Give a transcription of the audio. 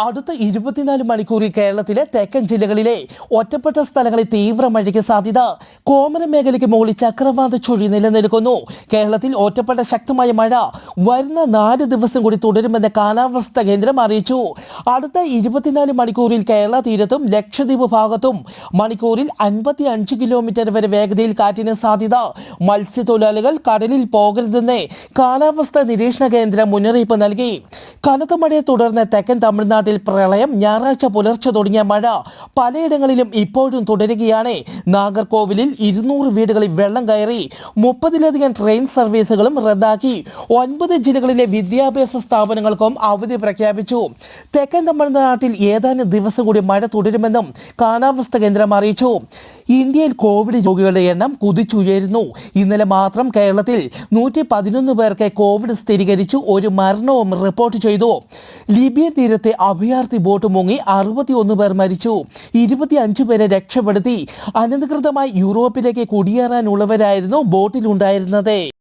അടുത്ത 24 മണിക്കൂറിൽ കേരളത്തിലെ തെക്കൻ ജില്ലകളിലെ ഒറ്റപ്പെട്ട സ്ഥലങ്ങളിൽ തീവ്ര മഴയ്ക്ക് സാധ്യത. കോമരം മേഖലയ്ക്ക് മുകളിൽ ചക്രവാത ചുഴി നിലനിൽക്കുന്നു. കേരളത്തിൽ ഒറ്റപ്പെട്ട ശക്തമായ മഴ വരുന്ന 4 ദിവസം കൂടി തുടരുമെന്ന് കാലാവസ്ഥാ കേന്ദ്രം അറിയിച്ചു. അടുത്ത 24 മണിക്കൂറിൽ കേരള തീരത്തും ലക്ഷദ്വീപ് ഭാഗത്തും മണിക്കൂറിൽ 55 കിലോമീറ്റർ വരെ വേഗതയിൽ കാറ്റിന് സാധ്യത. മത്സ്യത്തൊഴിലാളികൾ കടലിൽ പോകരുതെന്ന് കാലാവസ്ഥാ നിരീക്ഷണ കേന്ദ്രം മുന്നറിയിപ്പ് നൽകി. കനത്ത മഴയെ തുടർന്ന് തെക്കൻ തമിഴ്നാട്ടിൽ പ്രളയം. ഞായറാഴ്ച പുലർച്ചെ തുടങ്ങിയ മഴ പലയിടങ്ങളിലും ഇപ്പോഴും തുടരുകയാണ്. നാഗർകോവിലിൽ 200 വീടുകളിൽ വെള്ളം കയറി. 30-ലധികം ട്രെയിൻ സർവീസുകളും റദ്ദാക്കി. 9 ജില്ലകളിലെ വിദ്യാഭ്യാസ സ്ഥാപനങ്ങൾക്കും അവധി പ്രഖ്യാപിച്ചു. തെക്കൻ തമിഴ്നാട്ടിൽ ഏതാനും ദിവസം കൂടി മഴ തുടരുമെന്നും കാലാവസ്ഥാ കേന്ദ്രം അറിയിച്ചു. ഇന്ത്യയിൽ കോവിഡ് രോഗികളുടെ എണ്ണം കുതിച്ചുയരുന്നു. ഇന്നലെ മാത്രം കേരളത്തിൽ 111 പേർക്ക് കോവിഡ് സ്ഥിരീകരിച്ചു. ഒരു മരണവും റിപ്പോർട്ട് ചെയ്തു. ലിബിയ തീരത്തെ അഭയാർത്ഥി ബോട്ട് മുങ്ങി 61 പേർ മരിച്ചു. 25 പേരെ രക്ഷപ്പെടുത്തി. അനധികൃതമായി യൂറോപ്പിലേക്ക് കുടിയേറാനുള്ളവരായിരുന്നു ബോട്ടിലുണ്ടായിരുന്നത്.